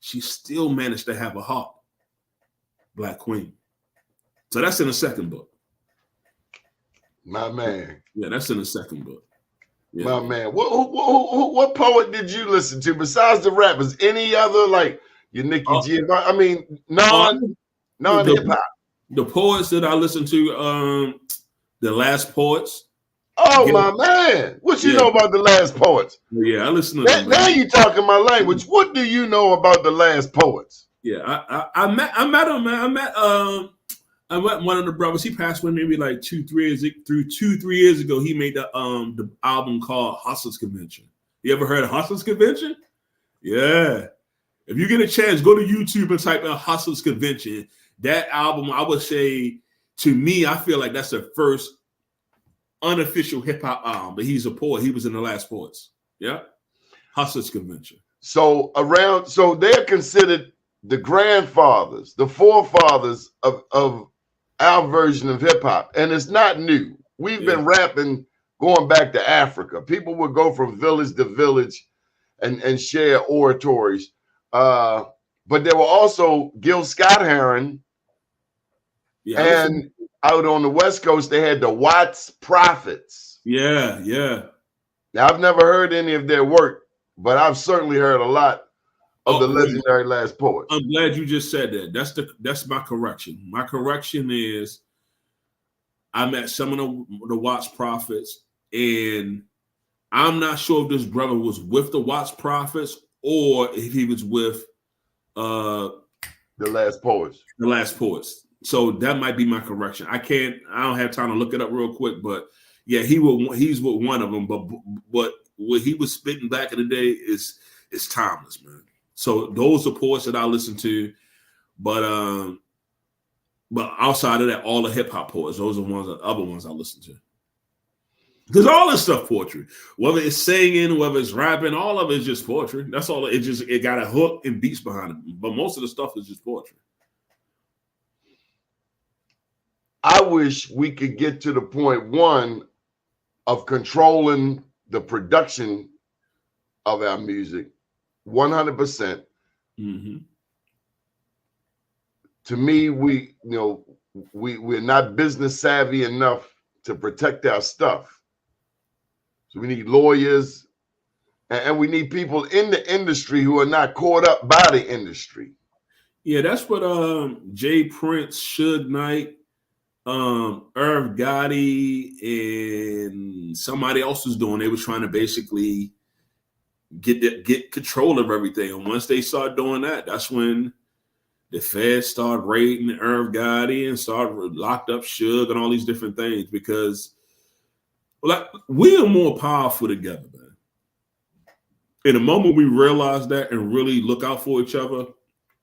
she still managed to have a heart. Black Queen. So that's in the second book. My man. Yeah, that's in the second book. Yeah. My man. What poet did you listen to besides the rappers? Any other like your Nikki G? I mean, non-hip hop. The poets that I listen to, the Last Poets. Oh my man, what you know about the Last Poets? Yeah, I listen to them. Now you talking my language. What do you know about the Last Poets? Yeah, I met him, man. I met one of the brothers. He passed away maybe like 2-3 years ago. He made the album called Hustlers Convention. You ever heard of Hustlers Convention? Yeah. If you get a chance, go to YouTube and type in Hustlers Convention. That album, I would say, to me, I feel like that's the first unofficial hip hop album. But he's a poet. He was in the Last Poets. Yeah. Hustlers Convention. So they're considered the grandfathers, the forefathers of our version of hip hop. And it's not new. We've been rapping going back to Africa. People would go from village to village and share oratories. But there were also Gil Scott-Heron. Yeah, and out on the West Coast, they had the Watts Prophets. Yeah, yeah. Now, I've never heard any of their work, but I've certainly heard a lot of the legendary Last Poets. I'm glad you just said that. That's my correction. My correction is I met some of the Watts Prophets, and I'm not sure if this brother was with the Watts Prophets or if he was with the Last Poets. The Last Poets. So that might be my correction. I don't have time to look it up real quick, but yeah, he's with one of them. But what he was spitting back in the day is timeless, man. So those are poets that I listen to, but outside of that, all the hip hop poets, those are the other ones I listen to. Because all this stuff poetry, whether it's singing, whether it's rapping, all of it is just poetry. That's all. It got a hook and beats behind it, but most of the stuff is just poetry. I wish we could get to the point, one, of controlling the production of our music 100%. Mm-hmm. To me, we're not business savvy enough to protect our stuff. So we need lawyers and we need people in the industry who are not caught up by the industry. Yeah, that's what Jay Prince, Suge Knight, Irv Gotti, and somebody else was doing. They were trying to basically get control of everything. And once they start doing that, that's when the feds start raiding Irv Gotti and started locked up Suge and all these different things because we are more powerful together, man. In the moment we realize that and really look out for each other,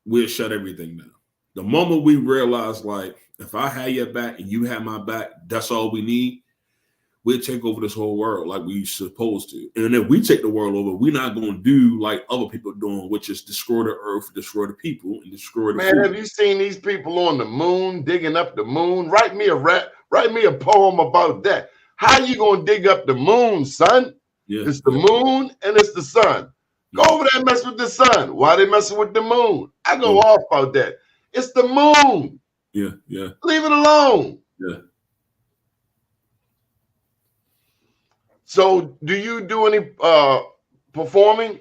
we'll shut everything down. The moment we realize, like, if I have your back and you have my back, that's all we need. we'll take over this whole world like we supposed to. And if we take the world over, we're not going to do like other people doing, which is destroy the earth, destroy the people, and destroy the Man, food. have you seen these people on the moon, digging up the moon? Write me a poem about that. How you going to dig up the moon, son? Yeah. It's the moon and it's the sun. Go over there and mess with the sun. Why they messing with the moon? I go off about that. It's the moon. Yeah, yeah. Leave it alone. Yeah. So do you do any performing?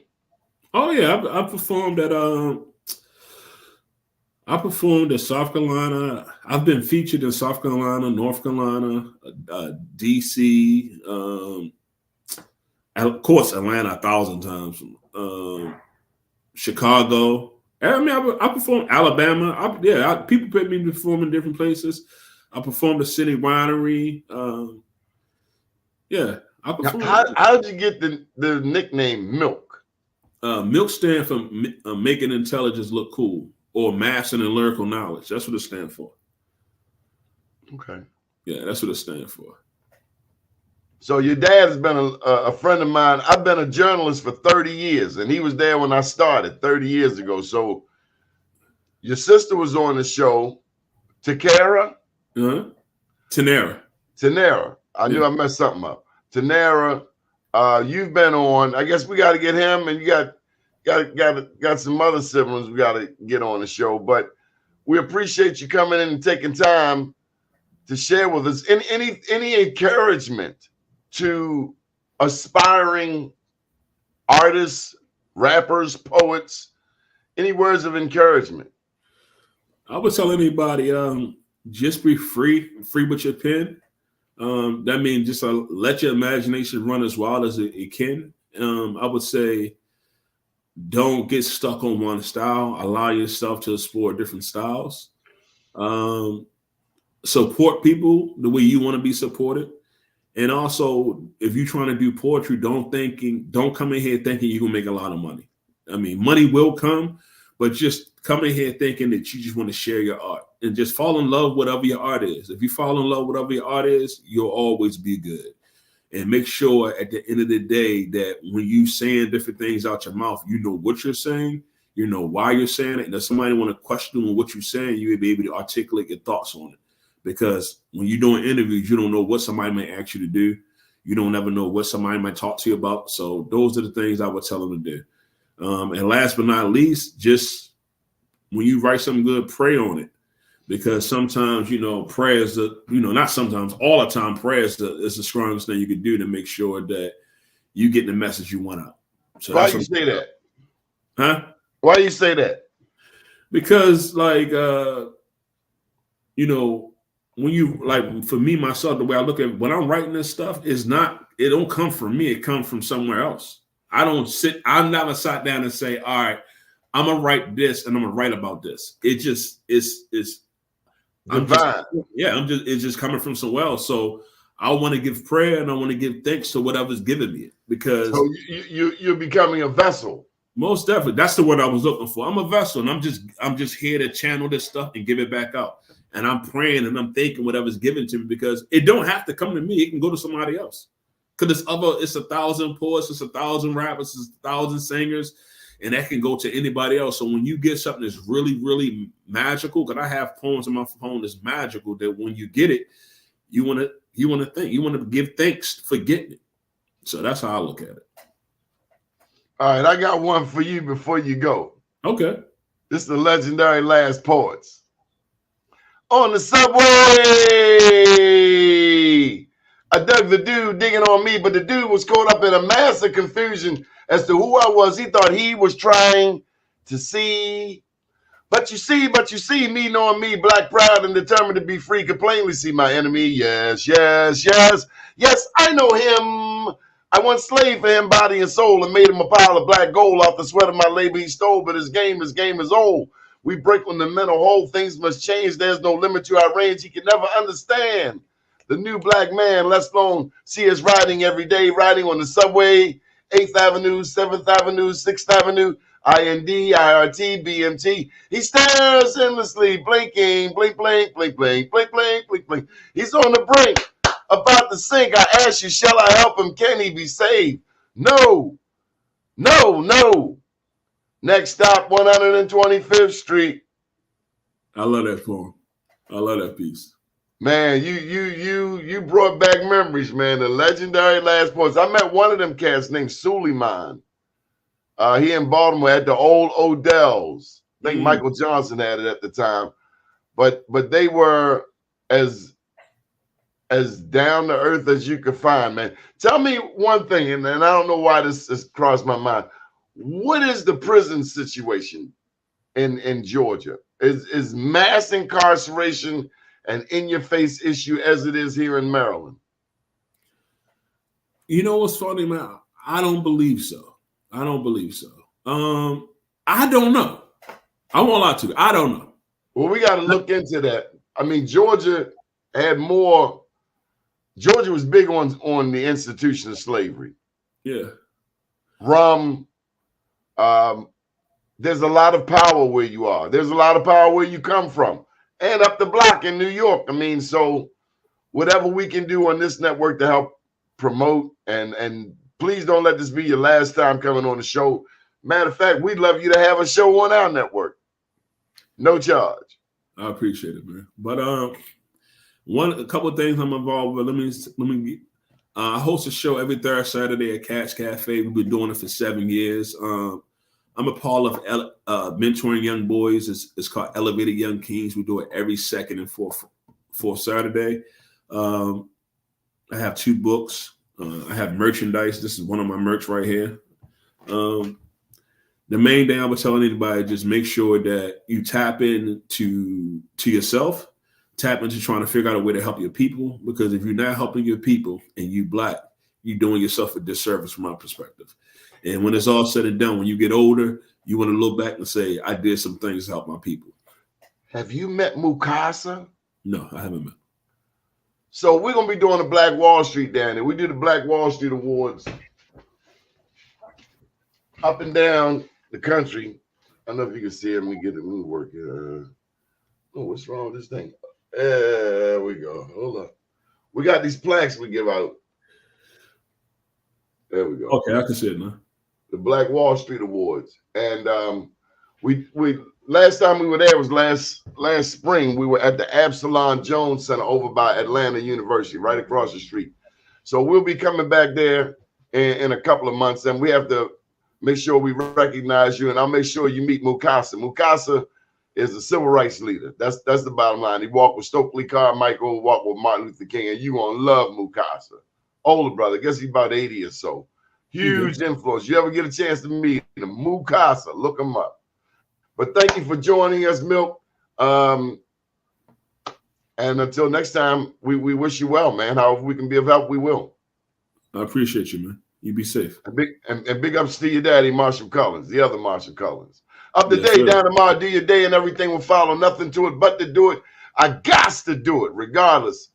Oh yeah, I performed at South Carolina. I've been featured in South Carolina, North Carolina, DC, of course Atlanta 1,000 times. Chicago. I mean, I performed Alabama. People put me to perform in different places. I performed at City Winery. I performed. How did you get the nickname Milk? Milk stands for making intelligence look cool, or mastering and lyrical knowledge. That's what it stands for. Okay. Yeah, that's what it stands for. So your dad has been a friend of mine. I've been a journalist for 30 years, and he was there when I started 30 years ago. So your sister was on the show, Takara? Tanera. I knew I messed something up. Tanera, you've been on. I guess we got to get him, and you got some other siblings we got to get on the show. But we appreciate you coming in and taking time to share with us. Any encouragement to aspiring artists, rappers, poets? Any words of encouragement? I would tell anybody, just be free with your pen. That means just let your imagination run as wild as it can. I would say don't get stuck on one style. Allow yourself to explore different styles. Support people the way you want to be supported. And also, if you're trying to do poetry, don't come in here thinking you're going to make a lot of money. I mean, money will come, but just come in here thinking that you just want to share your art and just fall in love with whatever your art is. If you fall in love with whatever your art is, you'll always be good. And make sure at the end of the day that when you saying different things out your mouth, you know what you're saying, you know why you're saying it. And if somebody want to question what you're saying, you will be able to articulate your thoughts on it. Because when you're doing interviews, you don't know what somebody may ask you to do. You don't ever know what somebody might talk to you about. So those are the things I would tell them to do. And last but not least, just when you write something good, pray on it. Because sometimes, prayer is not sometimes, all the time, prayer is the strongest thing you can do to make sure that you get the message you want out. So why do you say that? Huh? Why do you say that? Because when you for me, myself, the way I look at it, when I'm writing this stuff, it don't come from me. It comes from somewhere else. I never sat down and say, all right, I'm going to write this and I'm going to write about this. It just, it's it's just coming from somewhere else. So I want to give prayer and I want to give thanks to whatever's given me, because so you're becoming a vessel. Most definitely. That's the word I was looking for. I'm a vessel, and I'm just here to channel this stuff and give it back out. And I'm praying and I'm thinking whatever's given to me, because it don't have to come to me. It can go to somebody else. Because it's 1,000 poets, it's 1,000 rappers, it's 1,000 singers, and that can go to anybody else. So when you get something that's really, really magical, because I have poems on my phone that's magical, that when you get it, you want to give thanks for getting it. So that's how I look at it. All right, I got one for you before you go. Okay. This is the legendary Last Poets. On the subway, I dug the dude digging on me, but the dude was caught up in a massive confusion as to who I was. He thought he was trying to see. But you see, me knowing me, black, proud, and determined to be free, could plainly see my enemy. Yes, I know him. I once slaved for him, body and soul, and made him a pile of black gold off the sweat of my labor he stole, but his game is old. We break on the mental whole. Things must change. There's no limit to our range. He can never understand. The new black man, let's alone see us riding every day, riding on the subway, 8th Avenue, 7th Avenue, 6th Avenue, IND, IRT, BMT. He stares endlessly, blinking, blink, blink, blink, blink, blink, blink, blink, blink. He's on the brink about to sink. I ask you, shall I help him? Can he be saved? No, no, no. Next stop, 125th Street. I love that poem. I love that piece. Man, you brought back memories, man. The legendary last poets. I met one of them cats named Suleiman. He in Baltimore at the old Odell's. I think Michael Johnson had it at the time. But they were as down to earth as you could find, man. Tell me one thing, and I don't know why this has crossed my mind. What is the prison situation in Georgia? Is mass incarceration an in-your-face issue as it is here in Maryland? You know what's funny, man? I don't believe so. I don't believe so. I don't know. I won't lie to you. I don't know. Well, we got to look into that. I mean, Georgia had more. Georgia was big on the institution of slavery. Yeah. Rum. There's a lot of power where you are. There's a lot of power where you come from. And up the block in New York. I mean, so whatever we can do on this network to help promote, and please don't let this be your last time coming on the show. Matter of fact, we'd love you to have a show on our network. No charge. I appreciate it, man. But a couple of things I'm involved with. Let me I host a show every third Saturday at Catch Cafe. We've been doing it for 7 years. I'm a part of mentoring young boys. It's called Elevated Young Kings. We do it every second and fourth Saturday. I have 2 books. I have merchandise. This is one of my merch right here. The main thing I would tell anybody, just make sure that you tap into yourself, tap into trying to figure out a way to help your people. Because if you're not helping your people and you Black, you're doing yourself a disservice from my perspective. And when it's all said and done, when you get older, you want to look back and say, I did some things to help my people. Have you met Mukasa? No, I haven't met. So we're going to be doing the Black Wall Street down there. We do the Black Wall Street Awards up and down the country. I don't know if you can see it. Let me get it. Let me work it. Oh, what's wrong with this thing? There we go. Hold up. We got these plaques we give out. There we go. Okay, I can see it now. The Black Wall Street Awards. And we last time we were there was last spring. We were at the Absalom Jones Center over by Atlanta University, right across the street. So we'll be coming back there in a couple of months, and we have to make sure we recognize you, and I'll make sure you meet Mukasa. Mukasa is a civil rights leader. That's the bottom line. He walked with Stokely Carmichael, walked with Martin Luther King, and you gonna love Mukasa. Older brother, I guess he's about 80 or so. Huge influence. You ever get a chance to meet him, Mukasa, look him up. But thank you for joining us, Milk. And until next time, we wish you well, man. However we can be of help, we will. I appreciate you, man. You be safe. And big ups to your daddy, Marshall Cullins, the other Marshall Cullins. Up today, down tomorrow, do your day and everything will follow. Nothing to it but to do it. I got to do it, regardless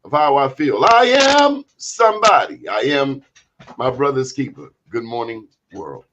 of how I feel. I am somebody. I am my brother's keeper. Good morning, world.